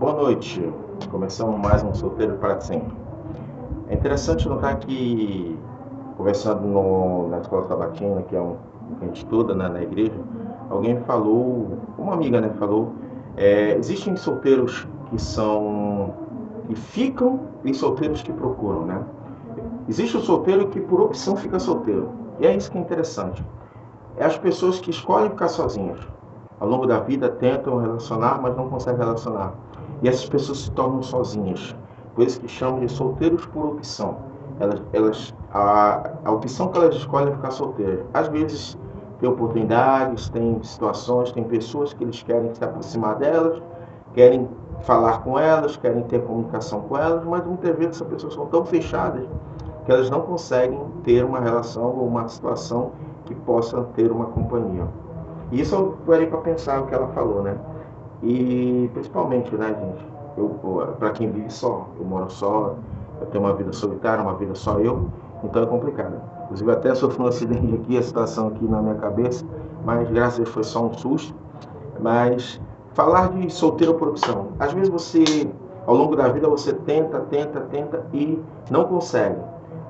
Boa noite. Começamos mais um Solteiro para Sempre. É interessante notar que, conversando na escola sabatina, que é que a gente estuda, né, na igreja, alguém falou, uma amiga, né, falou, existem solteiros que ficam e solteiros que procuram, né? Existe o solteiro que por opção fica solteiro. E é isso que é interessante. É as pessoas que escolhem ficar sozinhas. Ao longo da vida tentam relacionar, mas não conseguem relacionar. E essas pessoas se tornam sozinhas. Por isso que chamam de solteiros por opção. A opção que elas escolhem é ficar solteiras. Às vezes tem oportunidades, tem situações, tem pessoas que eles querem se aproximar delas, querem falar com elas, querem ter comunicação com elas, mas muitas vezes essas pessoas são tão fechadas que elas não conseguem ter uma relação ou uma situação que possa ter uma companhia. E isso eu parei para pensar o que ela falou, né? E principalmente, né, gente? Para quem vive só, eu moro só, eu tenho uma vida solitária, uma vida só eu, então é complicado. Inclusive até sofri um acidente aqui, a situação aqui na minha cabeça, mas graças a Deus foi só um susto. Mas falar de solteiro por opção, às vezes você, ao longo da vida, você tenta e não consegue.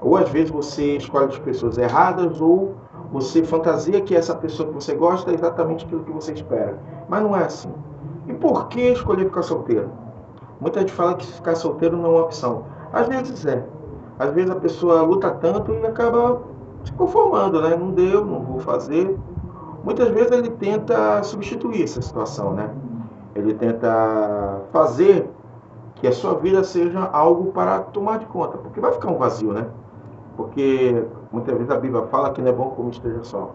Ou às vezes você escolhe as pessoas erradas, ou você fantasia que essa pessoa que você gosta é exatamente aquilo que você espera. Mas não é assim. E por que escolher ficar solteiro? Muita gente fala que ficar solteiro não é uma opção. Às vezes é. Às vezes a pessoa luta tanto e acaba se conformando, né? Não deu, não vou fazer. Muitas vezes ele tenta substituir essa situação, né? Ele tenta fazer que a sua vida seja algo para tomar de conta, porque vai ficar um vazio, né? Porque muitas vezes a Bíblia fala que não é bom como esteja só.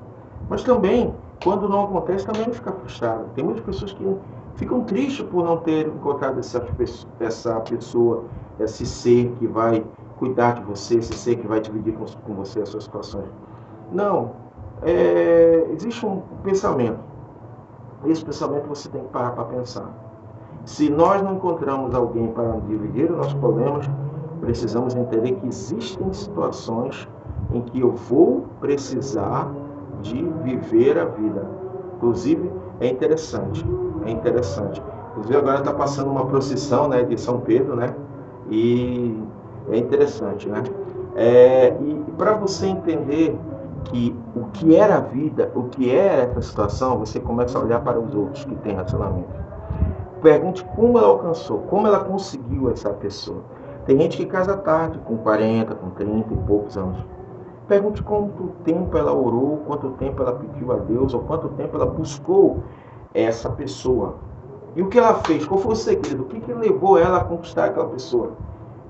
Mas também, quando não acontece, também não fica frustrado. Tem muitas pessoas que ficam tristes por não ter encontrado essa pessoa, esse ser que vai cuidar de você, esse ser que vai dividir com você as suas situações. Não. Existe um pensamento. Esse pensamento você tem que parar para pensar. Se nós não encontramos alguém para dividir os nossos problemas, precisamos entender que existem situações em que eu vou precisar de viver a vida. Inclusive, é interessante. Inclusive, agora está passando uma procissão, né, de São Pedro, né? E é interessante, né? E para você entender que o que era a vida, o que é essa situação, você começa a olhar para os outros que têm relacionamento. Pergunte como ela alcançou, como ela conseguiu essa pessoa. Tem gente que casa tarde, com 40, com 30 e poucos anos. Pergunte quanto tempo ela orou, quanto tempo ela pediu a Deus, ou quanto tempo ela buscou essa pessoa. E o que ela fez? Qual foi o segredo? O que levou ela a conquistar aquela pessoa?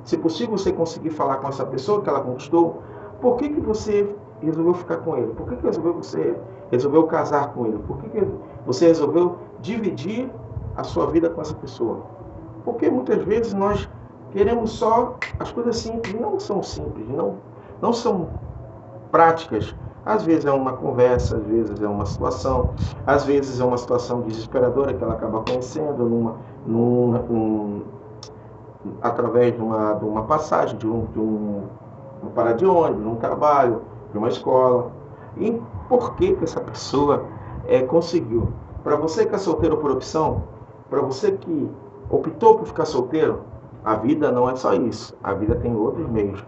Se possível você conseguir falar com essa pessoa que ela conquistou, por que você resolveu ficar com ele? Por que você resolveu casar com ele? Por que você resolveu dividir a sua vida com essa pessoa? Porque muitas vezes nós queremos só as coisas simples, e não são simples, não são práticas. Às vezes é uma conversa, às vezes é uma situação, às vezes é uma situação desesperadora que ela acaba conhecendo através de uma passagem, de uma parada de ônibus, de um trabalho, de uma escola. E por que essa pessoa conseguiu? Para você que é solteiro por opção, para você que optou por ficar solteiro, a vida não é só isso. A vida tem outros meios.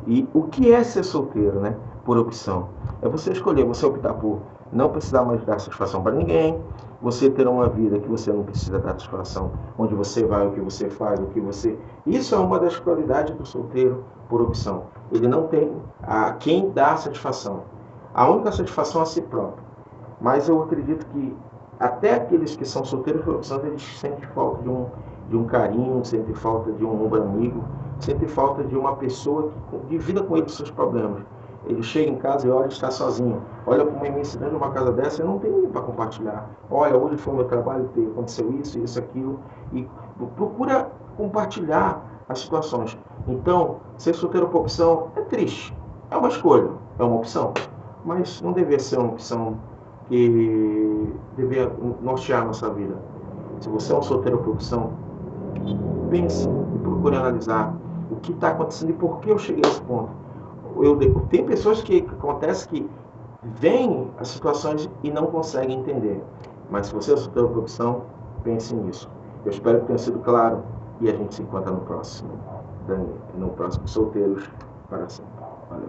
E o que é ser solteiro, né? Por opção. É você escolher, você optar por não precisar mais dar satisfação para ninguém, você ter uma vida que você não precisa dar satisfação, onde você vai, o que você faz, o que você... Isso é uma das qualidades do solteiro por opção. Ele não tem a quem dá satisfação. A única satisfação é a si próprio. Mas eu acredito que até aqueles que são solteiros por opção, eles sentem falta de um carinho, sentem falta de um ombro amigo, sentem falta de uma pessoa que divida com ele os seus problemas. Ele chega em casa e olha, está sozinho. Olha para uma imensidão de uma casa dessa e não tem ninguém para compartilhar. Olha, hoje foi o meu trabalho, aconteceu isso, aquilo. E procura compartilhar as situações. Então, ser solteiro por opção é triste. É uma escolha, é uma opção. Mas não deveria ser uma opção que deveria nortear a nossa vida. Se você é um solteiro por opção, pense e procure analisar o que está acontecendo e por que eu cheguei a esse ponto. Tem pessoas que acontece que veem as situações e não conseguem entender. Mas se você é solteiro por opção, pense nisso. Eu espero que tenha sido claro e a gente se encontra no próximo, Dani, no próximo Solteiros para Sempre. Valeu.